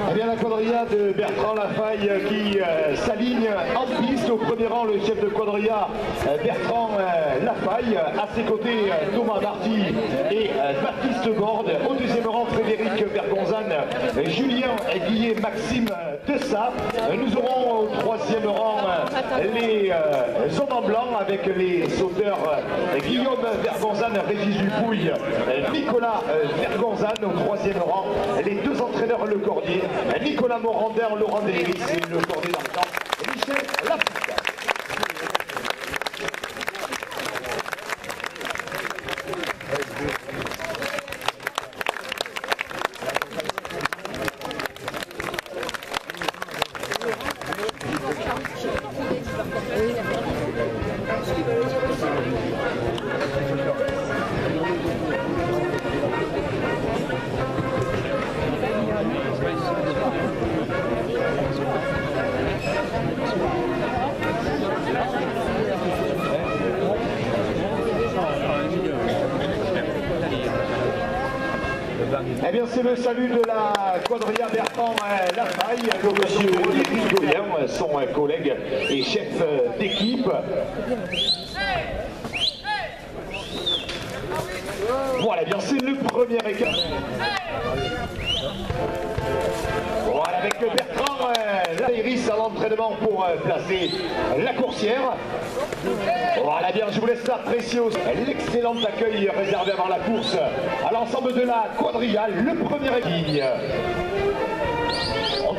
Eh bien, la quadrilla de Bertrand Lafaille qui s'aligne en piste. Au premier rang, le chef de quadrilla Bertrand Lafaille. À ses côtés, Thomas Marty et Baptiste Borde. Au deuxième rang, Frédéric Bergonzane, Julien Guillet, Maxime Dessat. Nous aurons au troisième rang les hommes en blanc avec les sauteurs Guillaume Bergonzane, Régis Dupouille, Nicolas Bergonzane. Au troisième rang, les deux entraîneurs Le Cordier, Nicolas Morandin, Laurent Deléris et le Cordier dans le temps, Michel Lafitte. Eh bien, c'est le salut de la quadrilla Bertrand Lafaille, de monsieur Éric Goyen, son collègue et chef d'équipe. Voilà, bien, c'est le premier écart. Voilà, avec Bertrand Laïris à l'entraînement pour placer la coursière. Voilà, bien, je vous laisse apprécier l'excellent accueil réservé avant la course à l'ensemble de la quadrilla, le premier équipe.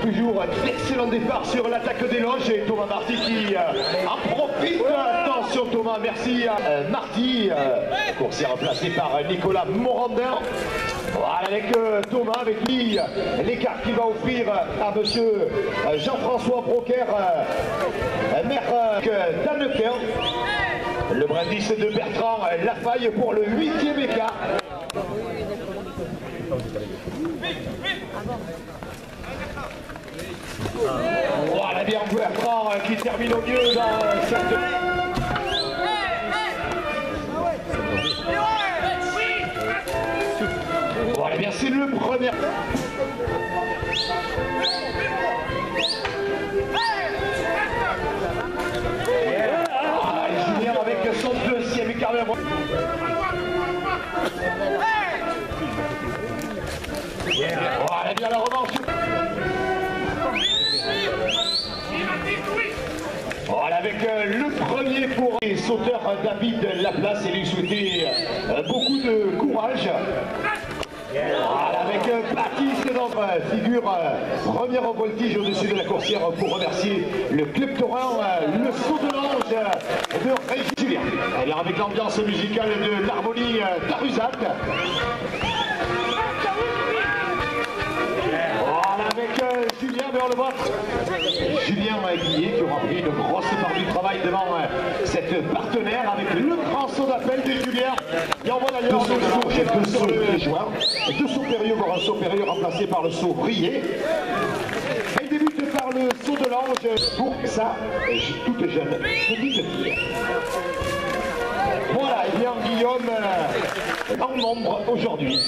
Toujours d'excellent départ sur l'attaque des loges et Thomas Marty qui en profite. Attention Thomas, merci à Marty. Coursière remplacée par Nicolas Morandin. Voilà, avec Thomas, avec lui, l'écart qu'il va offrir à monsieur Jean-François Broquer, maire d'Annequin. Le brindis de Bertrand Lafaille pour le 8e écart. Voilà, bien Bertrand qui termine au mieux dans cette... Voilà, bien c'est le premier... Julien avec son deuxième écart. Voilà, bien la revanche. Voilà, avec le premier pour les sauteurs David Laplace et lui souhaiter beaucoup de courage. Voilà, avec Baptiste dans figure première voltige au-dessus de la coursière pour remercier le club taurin, le saut de l'ange de Régis Julien. Et là, avec l'ambiance musicale de l'harmonie d'Arusac. Avec Julien, mais on le voit. Julien Guillet qui aura pris une grosse part du travail devant cette partenaire avec le grand saut d'appel de Julien. Et on voit d'ailleurs deux sauts les joueurs. Deux sauts périlleux, voire un saut périlleux remplacé par le saut brillé. Elle débute par le saut de l'ange pour sa toute jeune petite fille. Voilà, et bien Guillaume en nombre aujourd'hui.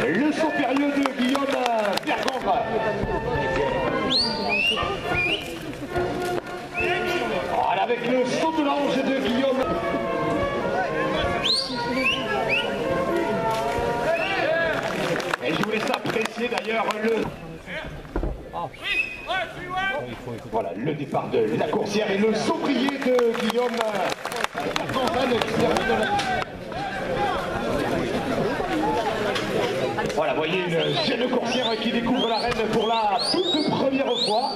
Le saut périlleux de Guillaume Bergonzane. Voilà, avec le saut de l'ange de Guillaume. Et je vous laisse apprécier d'ailleurs le... Voilà, le départ de la coursière et le saut brillé de Guillaume Bergonzane qui termine la... Voilà, voyez une jeune coursière qui découvre l'arène pour la toute première fois.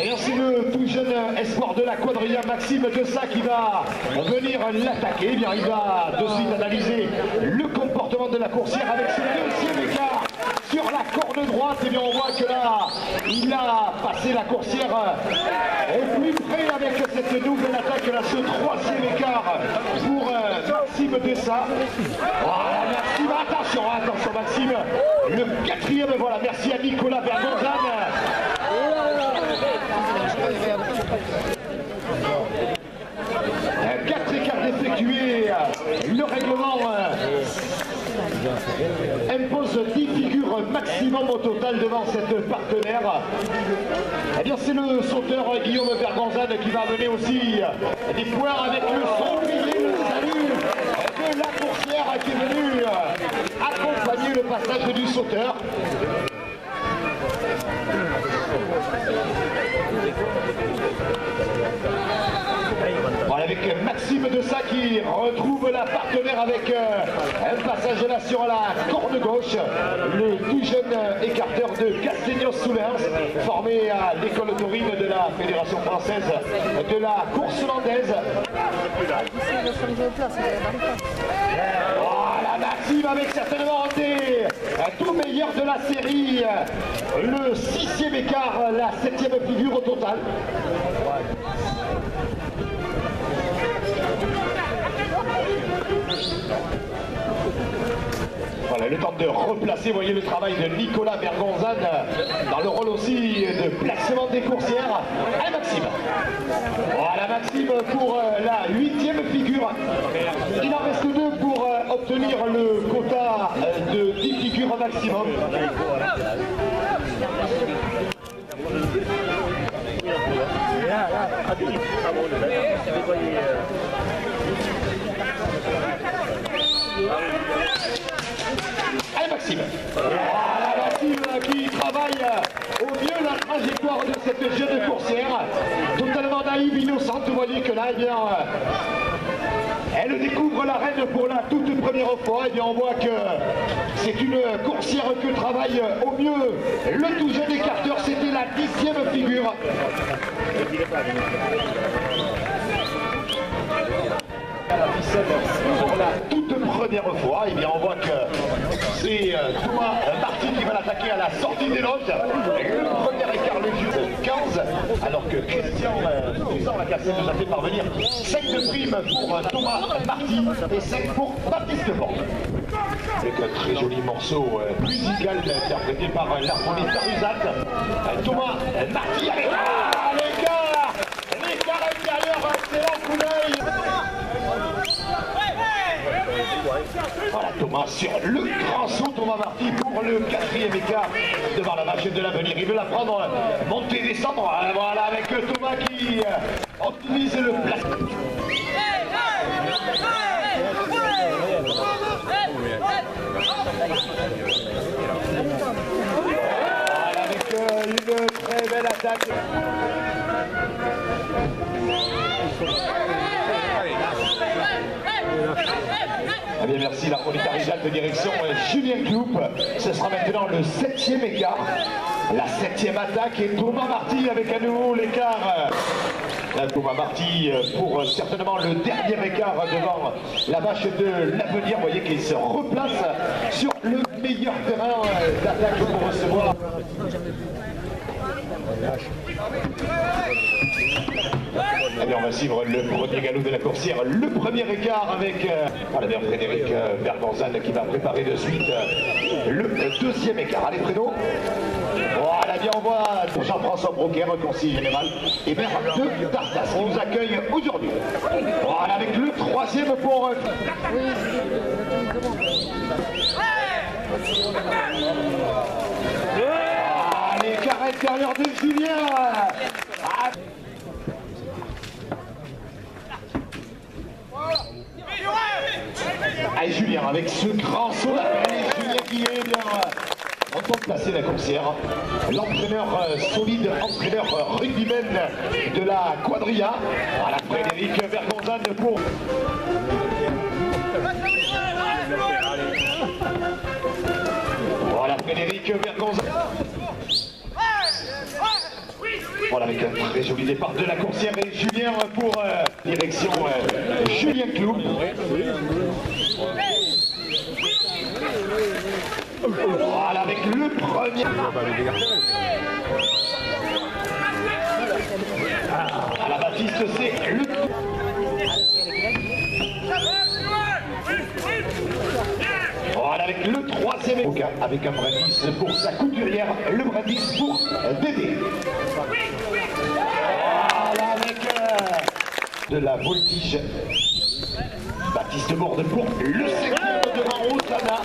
Et c'est le tout jeune espoir de la quadrilla, Maxime Dessat, qui va venir l'attaquer. Eh bien, il va de suite analyser le comportement de la coursière avec ce deuxième écart sur la corde droite. Et bien, on voit que là, il a passé la coursière au plus près avec cette double attaque. Là, ce troisième écart pour Maxime Dessat. Voilà, Maxime, attention, attention Maxime. Le quatrième, voilà, merci à Nicolas Bergonzane. impose 10 figures maximum au total devant cette partenaire. Eh bien c'est le sauteur Guillaume Berganzane qui va mener aussi des points avec le sanglier, le salut de la coursière qui est venue accompagner le passage du sauteur. Voilà, avec Maxime Dessa qui retrouve la partenaire avec un passage là sur la corne gauche. Le tout jeune écarteur de Castelnos-Soulers, formé à l'école taurine de la Fédération française de la course landaise. Voilà, Maxime avec certainement des tout meilleurs de la série. Le 6e écart, la 7e figure au total. Voilà, le temps de replacer, voyez le travail de Nicolas Berganzane dans le rôle aussi de placement des coursières. Allez Maxime. Voilà Maxime pour la 8e figure. Il en reste 2 pour obtenir le quota de 10 figures maximum. Allez Maxime. Voilà Maxime qui travaille au mieux la trajectoire de cette jeune coursière, totalement naïve, innocente. Vous voyez que là, eh bien, elle découvre l'arène pour la toute première fois. Et bien, on voit que c'est une coursière que travaille au mieux le tout jeune écarteur. C'était la 10e figure. À la ficelle pour la toute première fois, et bien on voit que c'est Thomas Marty qui va l'attaquer à la sortie des loges. Le premier écart le jeu de 15, alors que Christian Lacassette nous a fait parvenir 5 de primes pour Thomas Marty et 5 pour Baptiste Porte. Avec un très joli morceau musical interprété par l'harmonie Tarusat. Thomas Marty avec l'écart intérieur, excellent coup d'œil. Voilà Thomas sur le grand saut, Thomas Marty pour le 4e écart devant la machine de l'avenir. Il veut la prendre, monter, descendre. Voilà avec Thomas qui optimise le placement. Voilà avec une très belle attaque. Eh bien merci, la Rolita Rijal de direction Julien Cloup. Ce sera maintenant le 7e écart. La 7e attaque et Thomas Marty avec à nouveau l'écart. Thomas Marty pour certainement le dernier écart devant la vache de l'avenir. Vous voyez qu'il se replace sur le meilleur terrain d'attaque pour recevoir. Eh bien, on va suivre le premier galop de la coursière, le premier écart avec voilà, bien Frédéric Berganzane qui va préparer de suite le 2e écart. Allez Fredo. Voilà, bien on voit Jean-François Broquet, conseiller général, et Bernard de Tartas qui nous accueille aujourd'hui. Voilà, avec le 3e pour... l'écart intérieur de Julien. Allez Julien avec ce grand saut d'appel, Julien qui est bien en temps de placer la coursière. L'entraîneur solide, entraîneur rugbyman de la quadrilla. Voilà Frédéric Berganzane pour... Voilà Frédéric Berganzane. Voilà avec un très joli départ de la coursière et Julien pour direction Julien Cloup. Voilà avec le premier. À la Baptiste c'est le... Voilà avec le 3e avec un brindis pour sa couturière, le brindis pour Dédé. Voilà avec de la voltige. Baptiste Borde pour le 5e devant Rosanna.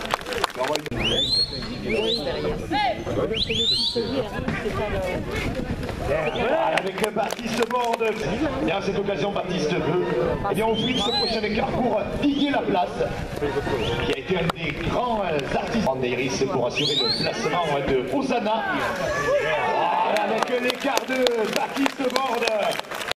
Avec Baptiste Borde. Et à cette occasion, Baptiste veut offrir ce prochain écart pour Didier Laplace, qui a été un des grands artistes en Iris pour assurer le placement de Hosanna. Avec l'écart de Baptiste Borde.